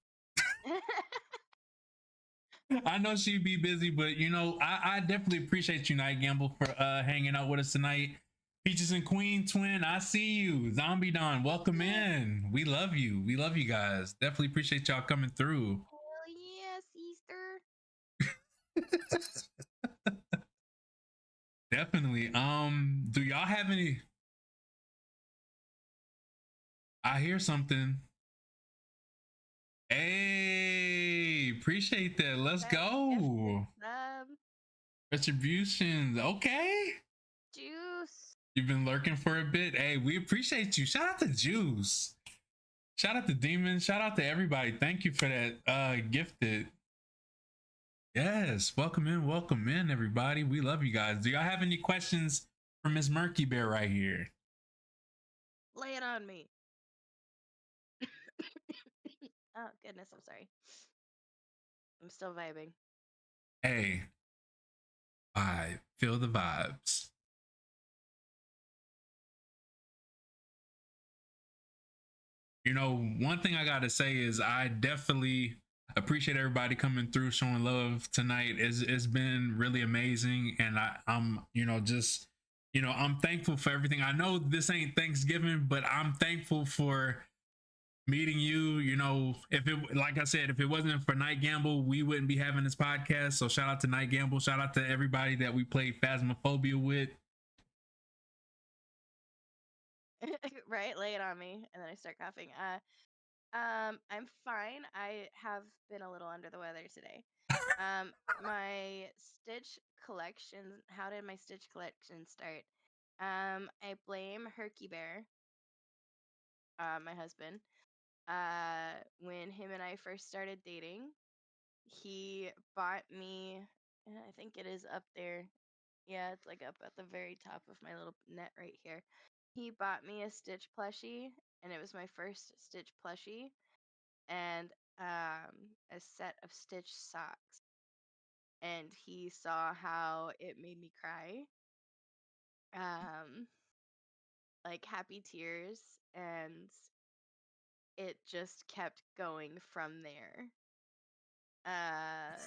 I know she'd be busy, but I definitely appreciate you, Night Gamble, for hanging out with us tonight. Peaches and Queen Twin, I see you. Zombie Don, welcome
Yes,
in. We love you. We love you guys. Definitely appreciate y'all coming through.
hell yes, Easter.
Definitely. Do y'all have any? I hear something. Hey, appreciate that. Let's
That gifted
go.
sub
Retributions. Okay.
juice.
You've been lurking for a bit. Hey, we appreciate you. Shout out to Juice. Shout out to Demon. Shout out to everybody. Thank you for that gifted. Yes. Welcome in, everybody. We love you guys. Do y'all have any questions for Miss Murky Bear right here?
Lay it on me. Oh goodness, I'm sorry. I'm still vibing.
Hey, vibe. Feel the vibes. one thing I gotta say is I definitely appreciate everybody coming through, showing love tonight. It's been really amazing, and I'm just I'm thankful for everything. I know this ain't Thanksgiving, but I'm thankful for meeting you. If it, like I said, if it wasn't for Night Gamble, we wouldn't be having this podcast. So shout out to Night Gamble. Shout out to everybody that we played Phasmophobia with.
Right? Lay it on me, and then I start coughing. I'm fine. I have been a little under the weather today. My Stitch collection. How did my Stitch collection start? I blame Herky Bear, my husband. When him and I first started dating, he bought me. I think it is up there. Yeah, it's like up at the very top of my little net right here. He bought me a Stitch plushie, and it was my first Stitch plushie, and a set of Stitch socks. And he saw how it made me cry, um, like happy tears, and it just kept going from there. Uh,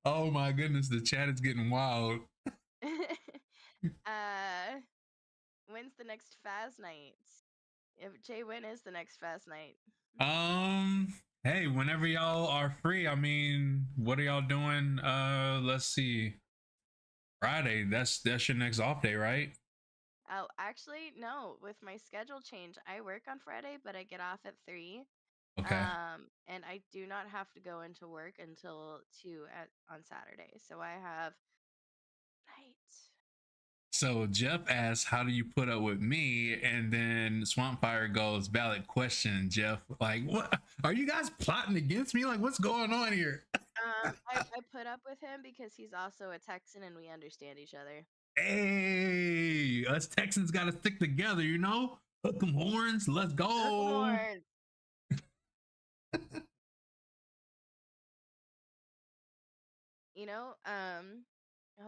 Oh my goodness, the chat is getting wild.
uh, when's the next Faz night? If Jay, when is the next Faz night?
Um, hey, whenever y'all are free, I mean, what are y'all doing? Let's see. Friday. That's your next off day, right?
Oh, actually, no. With my schedule change, I work on Friday, but I get off at 3.
Okay.
And I do not have to go into work until 2 on Saturday. So I have night.
So Jeff asks, "How do you put up with me?" And then Swampfire goes, "Valid question, Jeff. Like, what are you guys plotting against me? Like, what's going on here?"
I put up with him because he's also a Texan and we understand each other.
Hey, us Texans got to stick together, you know? Hook 'em horns. Let's
Hook 'em
go.
horns. You know, oh,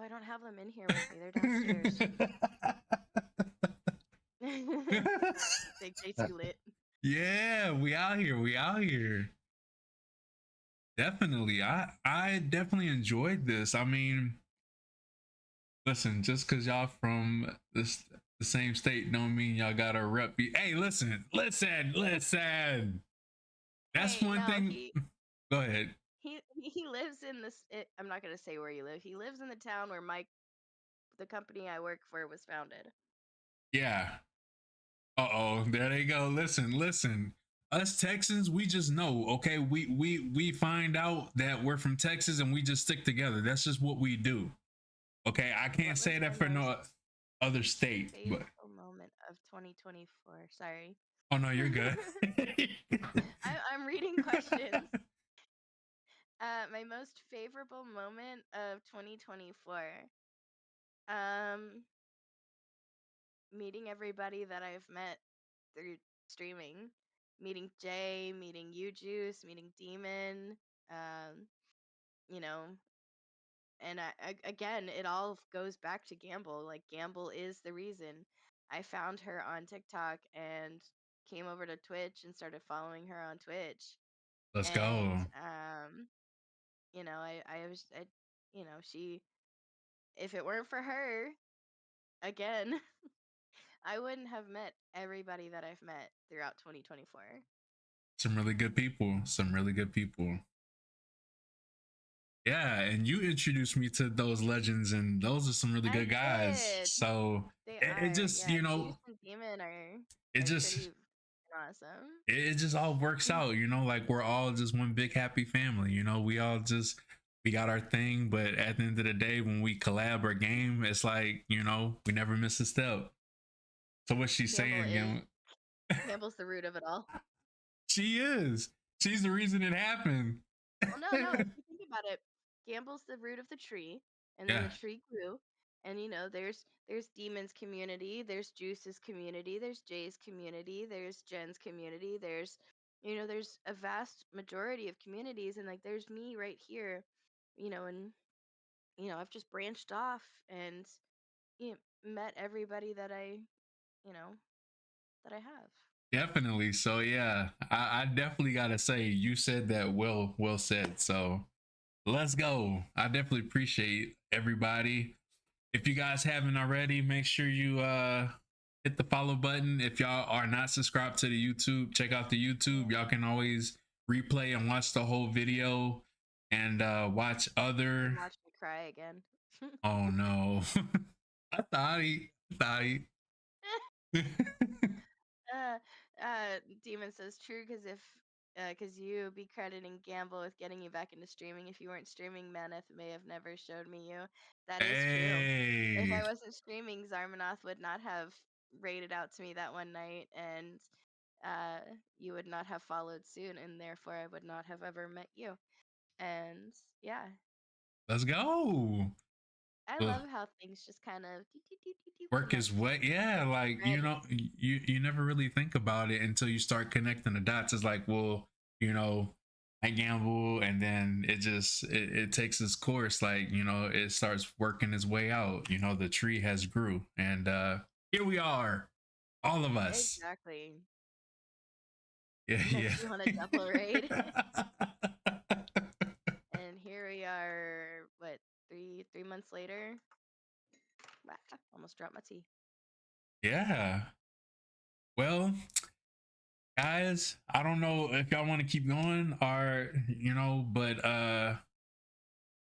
I don't have them in here with me. They're downstairs. Big JT lit.
Yeah, we out here. We out here. Definitely. I definitely enjoyed this. I mean, listen, just cause y'all from the same state don't mean y'all got a rep. Hey, listen. That's
Hey,
one
no,
thing. Go ahead.
he lives in this. I'm not gonna say where you live. He lives in the town where the company I work for, was founded.
Yeah. Uh-oh, there they go. Listen. Us Texans, we just know, okay? We find out that we're from Texas and we just stick together. That's just what we do. Okay, I can't
What was
say
my
that for no
most
other state, but
favorite moment of 2024? Sorry.
oh no, you're good.
I'm reading questions. My most favorable moment of 2024. Um, Meeting everybody that I've met through streaming. Meeting Jay, meeting you Juice, meeting Demon, um, you know, and again, it all goes back to Gamble. Like, Gamble is the reason. I found her on TikTok and came over to Twitch and started following her on Twitch.
Let's
And
go.
she, if it weren't for her, again, I wouldn't have met everybody that I've met throughout 2024.
Some really good people. Some really good people. Yeah, and you introduced me to those legends, and those are some really
I
good guys.
did.
So
They
it
are.
just,
Yeah, Juice and Demon
it
are
just
pretty awesome.
it just all works out, like we're all just one big happy family, we all just we got our thing, but at the end of the day when we collab or game, it's like, we never miss a step. So what she's saying
Gamble is
again,
Gamble's the root of it all.
she is. She's the reason it happened.
Well, no. If you think about it, Gamble's the root of the tree, and then
Yeah,
the tree grew. And there's Demon's community, there's Juice's community, there's Jay's community, there's Jen's community, there's a vast majority of communities, and like there's me right here, and I've just branched off and met everybody that I, you know, that I have.
Definitely. So yeah, I definitely gotta say you said that well said. So let's go. I definitely appreciate everybody. If you guys haven't already, make sure you hit the follow button. If y'all are not subscribed to the YouTube, check out the YouTube. Y'all can always replay and watch the whole video and watch
And
other.
watch me cry again.
Oh no. I thought he.
uh, Demon says true because you be crediting Gamble with getting you back into streaming. If you weren't streaming, Maneth may have never showed me you. That is true. If I
Hey,
wasn't streaming, Zarmanoth would not have raided out to me that one night, and uh, you would not have followed suit, and therefore I would not have ever met you. And yeah,
let's go.
I
Ugh.
love how things just kind of
Work is
connect.
what? Yeah, like
Right.
you never really think about it until you start connecting the dots. It's like, well, you know, I gamble, and then it takes its course. Like, it starts working its way out. The tree has grew, and here we are, all of us.
Exactly.
Yeah,
Makes you want to
yeah.
double raid. And here we are, what, 3 months later? Ah, almost dropped my tea.
Yeah. Well, guys, I don't know if y'all want to keep going or but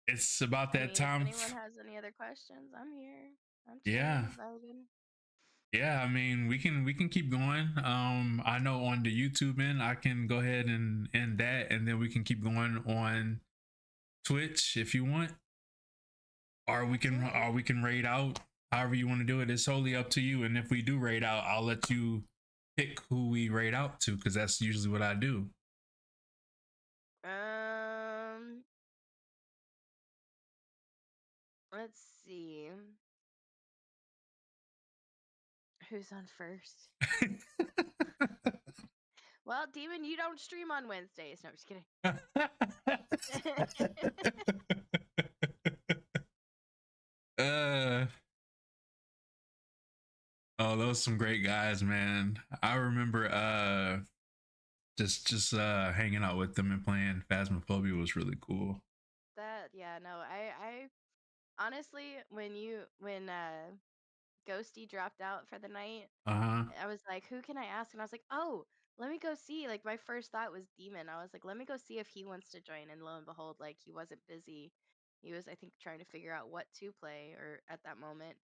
it's about
I
that
mean, if
time.
anyone has any other questions, I'm here. I'm
Yeah.
chilling, vibing.
Yeah, I mean, we can keep going. I know on the YouTube end, I can go ahead and end that, and then we can keep going on Twitch if you want,
Absolutely.
or we can raid out. However you want to do it, it's totally up to you. And if we do raid out, I'll let you pick who we raid out to, because that's usually what I do.
Um, let's see. Who's on first? Well, Demon, you don't stream on Wednesdays. No, I'm just kidding.
uh oh, those some great guys, man. I remember just hanging out with them and playing Phasmophobia was really cool.
Yeah, no, I honestly, when Ghosty dropped out for the night,
Uh-huh.
I was like, who can I ask? And I was like, oh, let me go see. Like, my first thought was Demon. I was like, let me go see if he wants to join. And lo and behold, like, he wasn't busy. He was, I think, trying to figure out what to play or at that moment.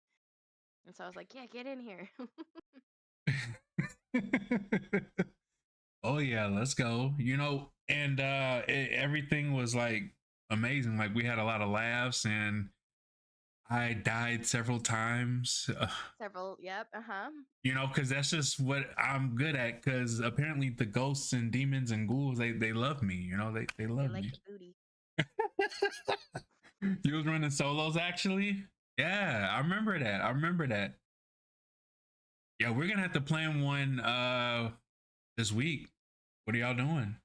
And so I was like, yeah, get in here.
Oh yeah, let's go. And everything was like amazing. Like we had a lot of laughs, and I died several times.
Several, yep, uh-huh.
Because that's just what I'm good at. Because apparently the ghosts and demons and ghouls, they love me. They
They
love
like
me.
your booty.
You was running solos actually. Yeah, I remember that. I remember that. Yeah, we're gonna have to plan one this week. What are y'all doing?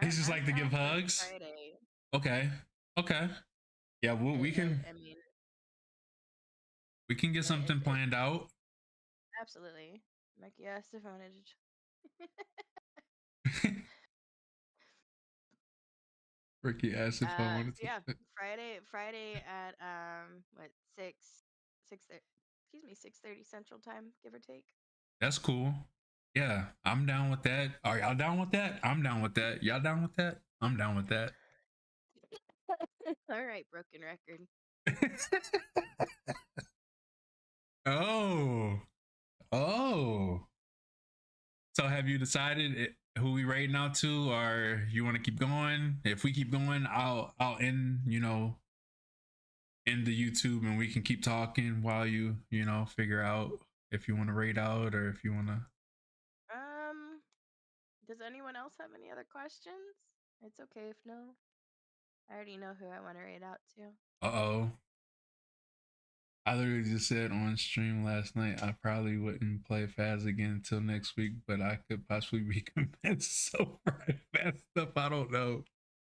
He's just
I'm
like to give
back this
hugs.
Friday.
Okay. Okay. Yeah, well, we can
I mean,
we can get
it,
something
it
planned out.
absolutely. Like, yes, if I wanted to.
Ricky asked if I wanted
So yeah,
to.
Friday at what 6:30 Central Time, give or take.
That's cool. Yeah, I'm down with that. Are y'all down with that? I'm down with that. Y'all down with that? I'm down with that.
All right, broken record.
Oh, oh. So have you decided who we rating out to, or you want to keep going? If we keep going, I'll end end the YouTube, and we can keep talking while you figure out if you want to rate out or if you want to.
Um, does anyone else have any other questions? It's okay if no. I already know who I want to rate out to.
Uh-oh. I literally just said on stream last night I probably wouldn't play Faz again until next week, but I could possibly be convinced so fast stuff. I don't know.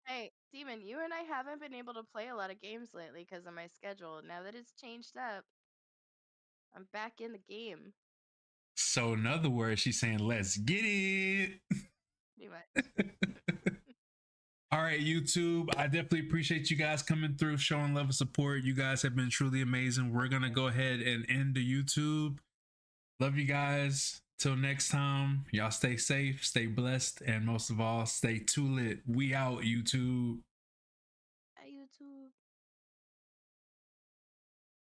Hey, Demon, you and I haven't been able to play a lot of games lately because of my schedule. Now that it's changed up, I'm back in the game.
So in other words, she's saying, let's get it.
Pretty much.
All right, YouTube. I definitely appreciate you guys coming through, showing love and support. You guys have been truly amazing. We're going to go ahead and end the YouTube. Love you guys. Till next time, y'all stay safe, stay blessed, and most of all, stay too lit. We out, YouTube.
Hi, YouTube.